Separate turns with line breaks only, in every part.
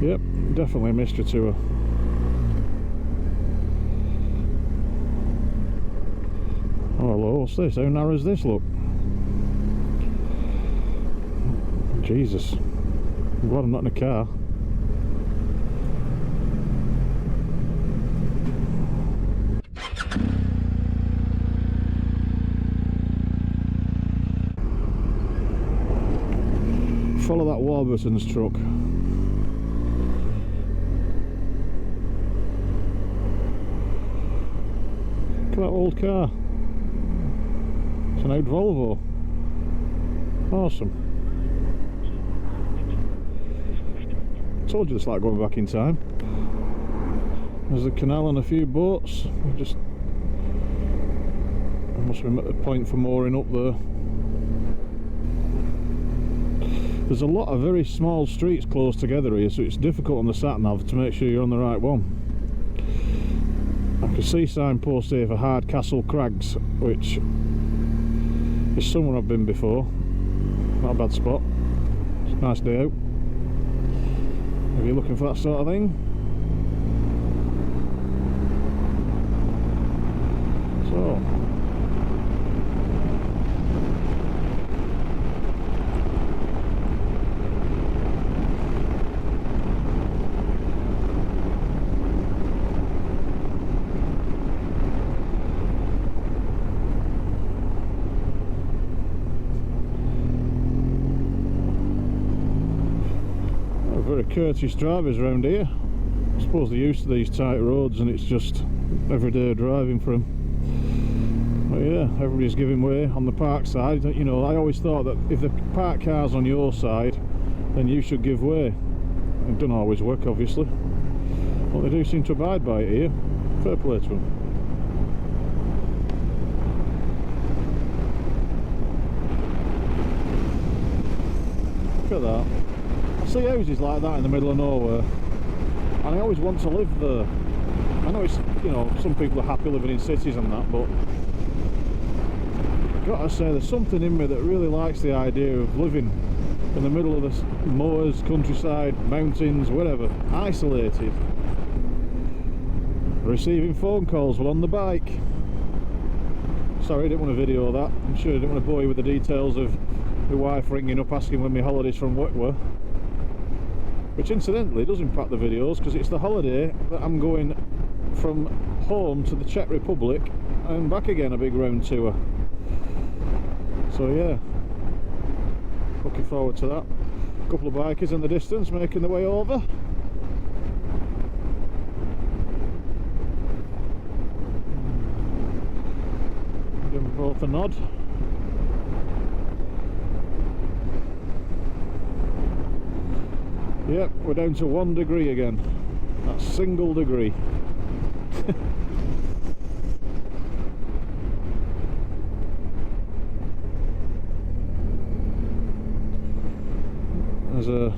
Yep, definitely a mystery tour. Oh hello, what's this? How narrow is this, look? Jesus, I'm glad I'm not in a car. Follow that Warburton's truck. Look at that old car. It's an old Volvo. Awesome. Told you it's like going back in time. There's a canal and a few boats. There must be a point for mooring up there. There's a lot of very small streets close together here, so it's difficult on the sat-nav to make sure you're on the right one. I can see signpost here for Hardcastle Crags, which is somewhere I've been before. Not a bad spot. It's a nice day out. If you're looking for that sort of thing. So very courteous drivers around here. I suppose they're used to these tight roads and it's just everyday driving for them. But yeah, everybody's giving way on the park side. You know, I always thought that if the park car's on your side, then you should give way. It doesn't always work, obviously, but they do seem to abide by it here. Fair play to them. Look at that. I see houses like that in the middle of nowhere, and I always want to live there. I know it's, you know, some people are happy living in cities and that, but I've got to say there's something in me that really likes the idea of living in the middle of the moors, countryside, mountains, whatever, isolated, receiving phone calls while on the bike. Sorry, I didn't want to video that. I'm sure I didn't want to bore you with the details of my wife ringing up asking when my holidays from work were. Which incidentally does impact the videos, because it's the holiday that I'm going from home to the Czech Republic and back again, a big round tour. So yeah, looking forward to that. A couple of bikers in the distance making their way over. Give them both a nod. Yep, we're down to 1 degree again. That's single degree. There's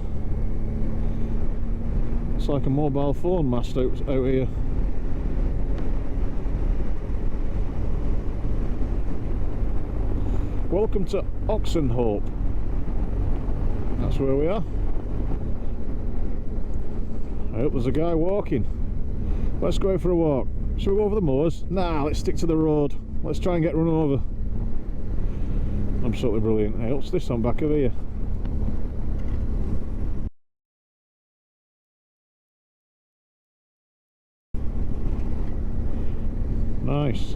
it's like a mobile phone mast out here. Welcome to Oxenhope. That's where we are. I hope there's a guy walking. Let's go out for a walk. Shall we go over the moors? Nah, let's stick to the road. Let's try and get run over. Absolutely brilliant. Hey, what's this on back of here? Nice.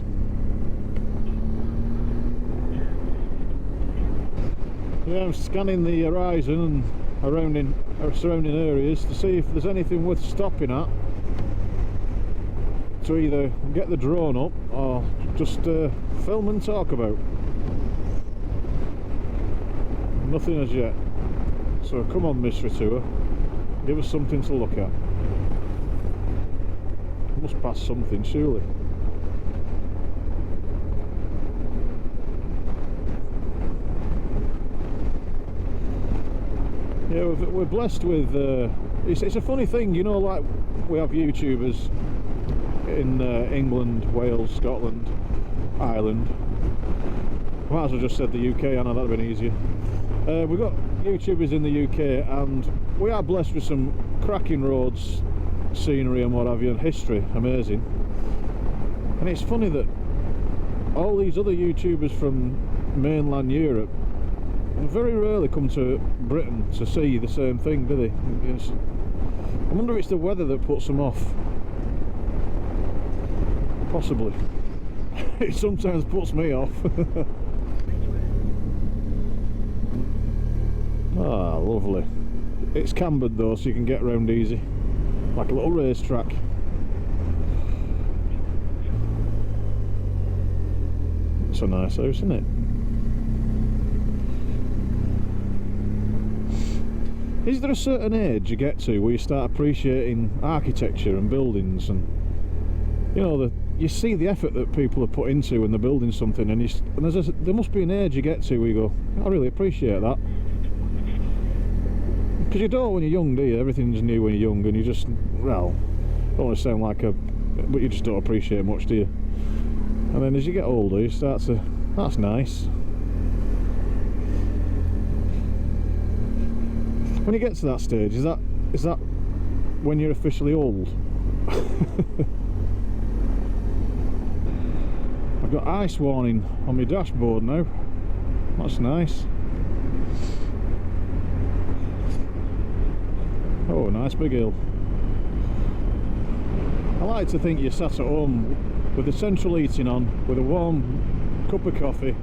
Yeah, I'm scanning the horizon and around in surrounding areas to see if there's anything worth stopping at, to either get the drone up or just film and talk about. Nothing as yet. So come on, mystery tour, give us something to look at. Must pass something surely. Yeah, we're blessed with, it's a funny thing, you know, like we have YouTubers in England, Wales, Scotland, Ireland. Might as well just said the UK, I know that would have been easier. We've got YouTubers in the UK and we are blessed with some cracking roads, scenery and what have you, and history, amazing. And it's funny that all these other YouTubers from mainland Europe very rarely come to Britain to see the same thing, do they? I wonder if it's the weather that puts them off. Possibly. It sometimes puts me off. Ah, lovely. It's cambered though, so you can get around easy, like a little racetrack. It's a nice house, isn't it? Is there a certain age you get to where you start appreciating architecture and buildings, and you know, you see the effort that people have put into when they're building something, and there must be an age you get to where you go, I really appreciate that. Because you don't when you're young, do you? Everything's new when you're young, and you just, well, I don't want to sound like but you just don't appreciate much, do you? And then as you get older, you start to, that's nice. When you get to that stage, is that when you're officially old? I've got ice warning on my dashboard now. That's nice. Oh, nice big hill. I like to think you're sat at home with the central heating on, with a warm cup of coffee,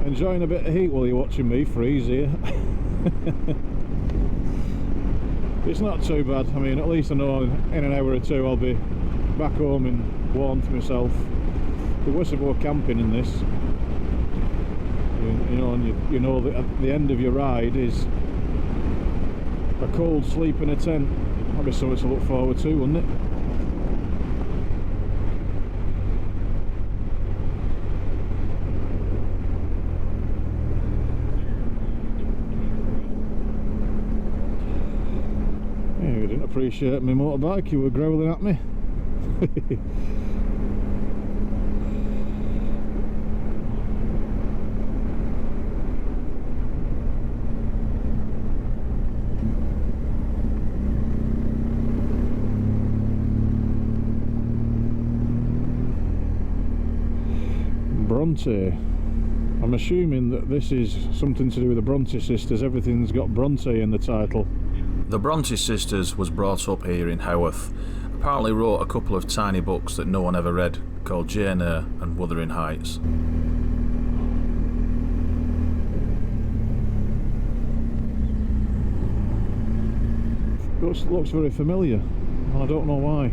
enjoying a bit of heat while you're watching me freeze here. It's not too bad. I mean, at least I know in an hour or two I'll be back home in warmth myself. There was some more camping in this, you know, and you know that at the end of your ride is a cold sleep in a tent. That'd be something to look forward to, wouldn't it? Appreciate my motorbike, you were growling at me. Bronte. I'm assuming that this is something to do with the Bronte sisters. Everything's got Bronte in the title.
The Bronte sisters was brought up here in Haworth. Apparently wrote a couple of tiny books that no one ever read, called Jane Eyre and Wuthering Heights.
Looks very familiar, and I don't know why.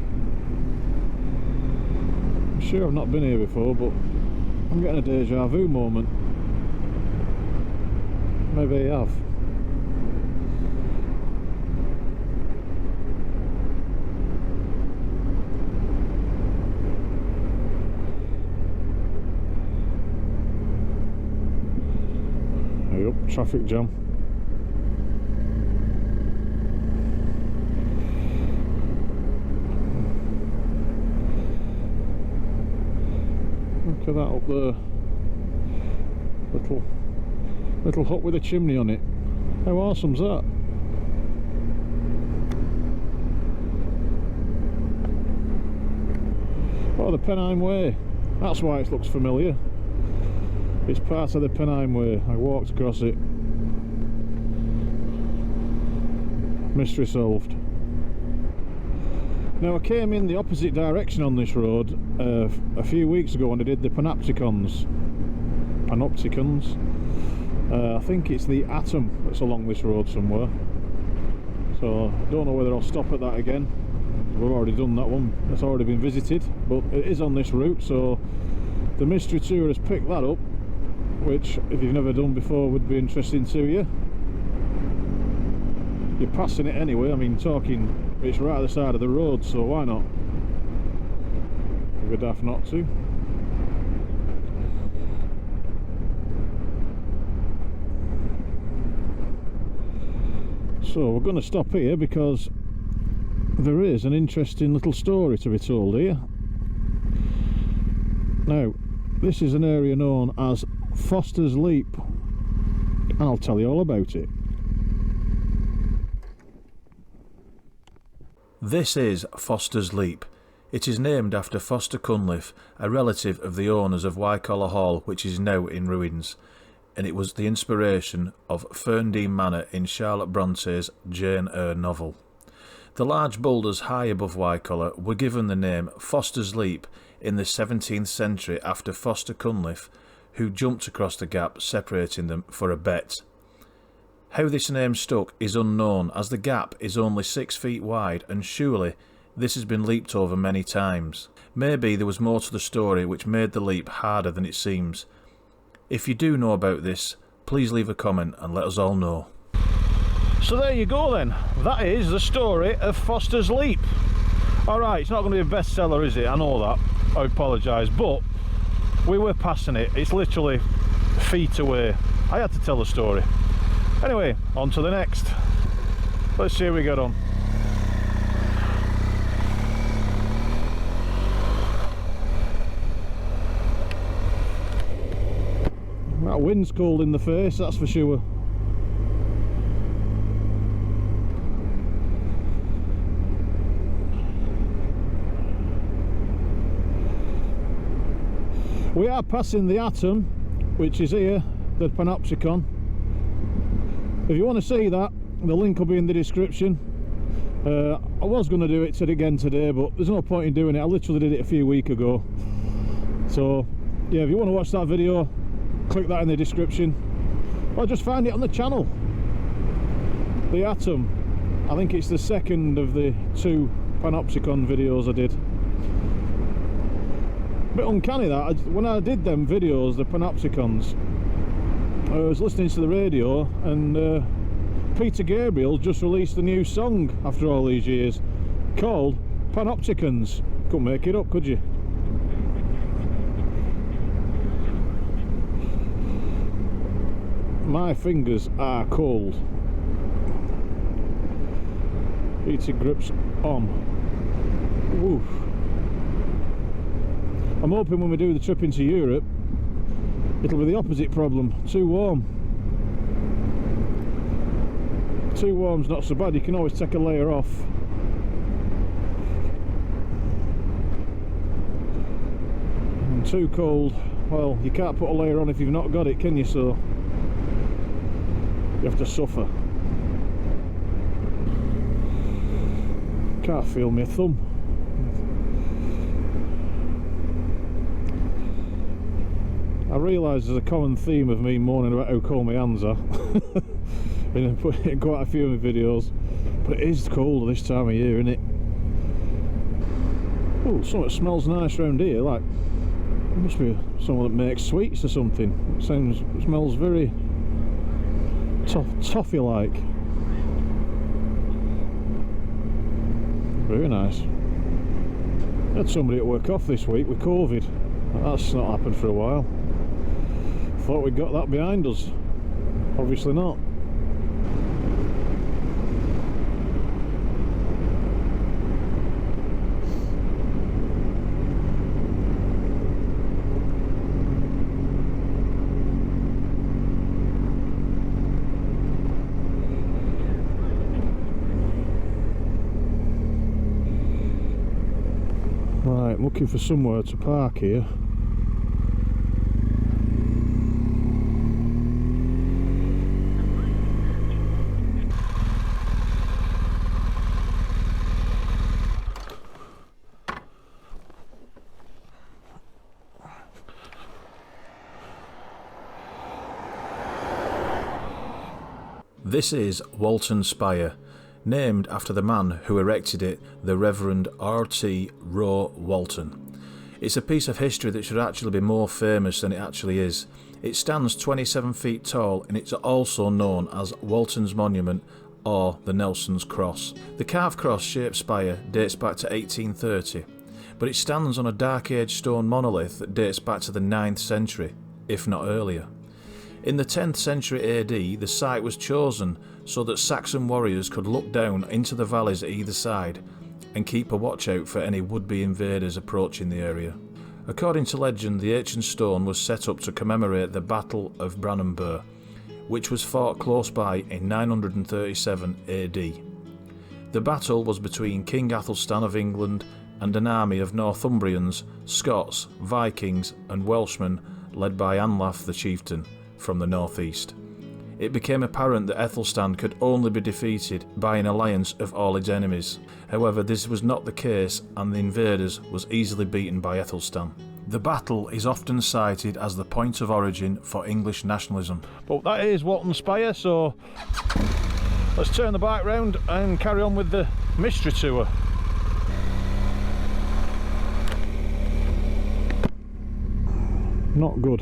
I'm sure I've not been here before, but I'm getting a deja vu moment. Maybe I have. Traffic jam. Look at that up there. Little hut with a chimney on it. How awesome's that? Oh, the Pennine Way. That's why it looks familiar. It's part of the Pennine Way. I walked across it. Mystery solved. Now I came in the opposite direction on this road a few weeks ago when I did the Panopticons. I think it's the Atom that's along this road somewhere. So I don't know whether I'll stop at that again. We've already done that one. It's already been visited, but it is on this route, so the mystery tour has picked that up, which if you've never done before would be interesting to you. You're passing it anyway. I mean, it's right at the side of the road, so why not? We'd have not to. So we're going to stop here because there is an interesting little story to be told here. Now, this is an area known as Foster's Leap, and I'll tell you all about it.
This is Foster's Leap. It is named after Foster Cunliffe, a relative of the owners of Wycoller Hall, which is now in ruins, and it was the inspiration of Ferndean Manor in Charlotte Bronte's Jane Eyre novel. The large boulders high above Wycoller were given the name Foster's Leap in the 17th century after Foster Cunliffe, who jumped across the gap separating them for a bet. How this name stuck is unknown, as the gap is only 6 feet wide, and surely this has been leaped over many times. Maybe there was more to the story which made the leap harder than it seems. If you do know about this, please leave a comment and let us all know.
So there you go then, that is the story of Foster's Leap. Alright, it's not going to be a bestseller, is it? I know that, I apologise, but we were passing it, it's literally feet away. I had to tell the story. Anyway, on to the next. Let's see how we get on. That wind's cold in the face, that's for sure. We are passing the Atom, which is here, the Panopticon. If you want to see that, the link will be in the description. I was going to do it again today, but there's no point in doing it. I literally did it a few weeks ago. So yeah, if you want to watch that video, click that in the description, or just find it on the channel. The Atom, I think it's the second of the 2 Panopticon videos I did. Bit uncanny that, when I did them videos, the Panopticons, I was listening to the radio and Peter Gabriel just released a new song after all these years called Panopticons. Couldn't make it up, could you? My fingers are cold. Heated grips on. Woof. I'm hoping when we do the trip into Europe, it'll be the opposite problem. Too warm. Too warm's not so bad, you can always take a layer off. And too cold, well, you can't put a layer on if you've not got it, can you? So you have to suffer. Can't feel my thumb. I realise there's a common theme of me moaning about how cold my hands are. Been putting in quite a few of my videos, but it is cold this time of year, isn't it? Oh, something smells nice around here, like it must be someone that makes sweets or something. It smells very toffee like. Very nice. I had somebody at work off this week with COVID. That's not happened for a while. Thought we'd got that behind us. Obviously not. Right, I'm looking for somewhere to park here.
This is Walton Spire, named after the man who erected it, the Reverend R.T. Roe Walton. It's a piece of history that should actually be more famous than it actually is. It stands 27 feet tall and it's also known as Walton's Monument or the Nelson's Cross. The carved cross-shaped spire dates back to 1830, but it stands on a Dark Age stone monolith that dates back to the 9th century, if not earlier. In the 10th century AD, the site was chosen so that Saxon warriors could look down into the valleys at either side and keep a watch out for any would-be invaders approaching the area. According to legend, the ancient stone was set up to commemorate the Battle of Brandenburg, which was fought close by in 937 AD. The battle was between King Athelstan of England and an army of Northumbrians, Scots, Vikings and Welshmen led by Anlaf the chieftain from the northeast. It became apparent that Athelstan could only be defeated by an alliance of all its enemies. However, this was not the case, and the invaders was easily beaten by Athelstan. The battle is often cited as the point of origin for English nationalism. But that is Walton Spire, so let's turn the bike round and carry on with the mystery tour. Not good.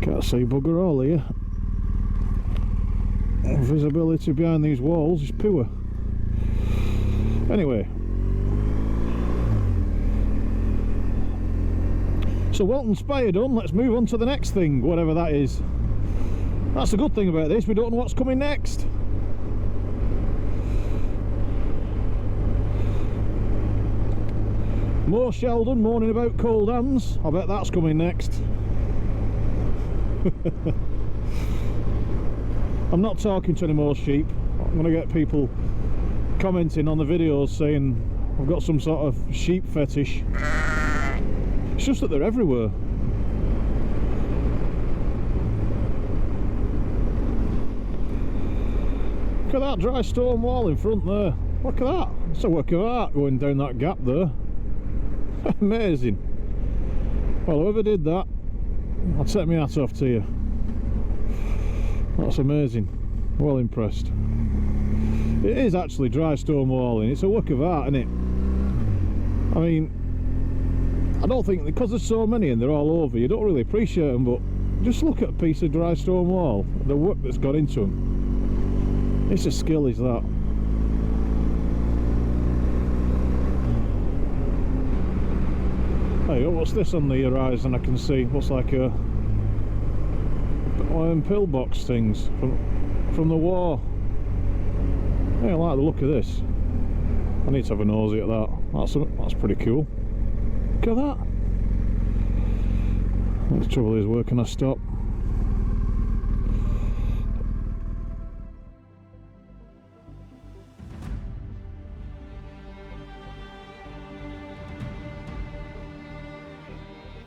Can't see bugger all here. Visibility behind these walls is poor. Anyway, so Walton Spire done, let's move on to the next thing, whatever that is. That's the good thing about this, we don't know what's coming next. More Sheldon moaning about cold hands, I bet that's coming next. I'm not talking to any more sheep. I'm going to get people commenting on the videos saying I've got some sort of sheep fetish. It's just that they're everywhere. Look at that dry stone wall in front there. Look at that. It's a work of art going down that gap there. Amazing. Well, whoever did that, I'll take my hat off to you. That's amazing. Well impressed. It is actually dry stone walling. It's a work of art, isn't it? I mean, I don't think, because there's so many and they're all over, you don't really appreciate them, but just look at a piece of dry stone wall, the work that's gone into them. It's a skill, is that. Hey, what's this on the horizon I can see? Looks like a one of them pillbox things from the war. Yeah, I like the look of this. I need to have a nosy at that. That's pretty cool. Look at that. The trouble is, where can I stop?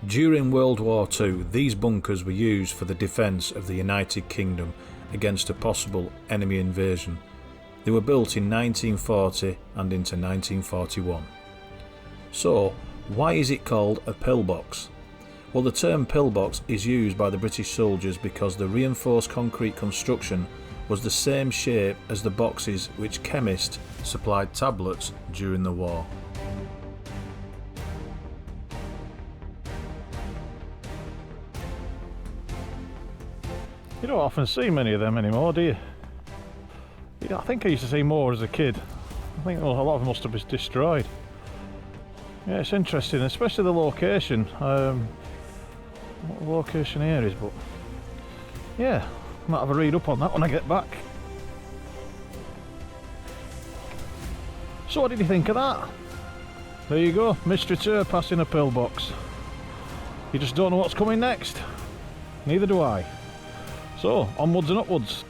During World War II, these bunkers were used for the defence of the United Kingdom against a possible enemy invasion. They were built in 1940 and into 1941. So, why is it called a pillbox? Well, the term pillbox is used by the British soldiers because the reinforced concrete construction was the same shape as the boxes which chemists supplied tablets during the war.
You don't often see many of them anymore, do you? Yeah, I think I used to see more as a kid. I think a lot of them must have been destroyed. Yeah, it's interesting, especially the location. What the location here is, but yeah, I might have a read up on that when I get back. So what did you think of that? There you go, mystery tour passing a pillbox. You just don't know what's coming next. Neither do I. So, onwards and upwards.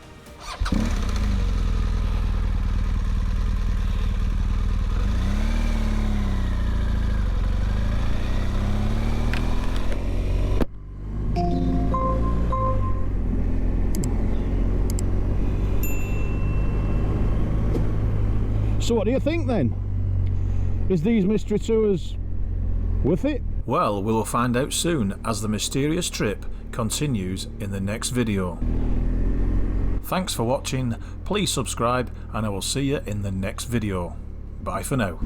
So what do you think then? Is these mystery tours worth it?
Well, we will find out soon as the mysterious trip continues in the next video. Thanks for watching, please subscribe and I will see you in the next video. Bye for now.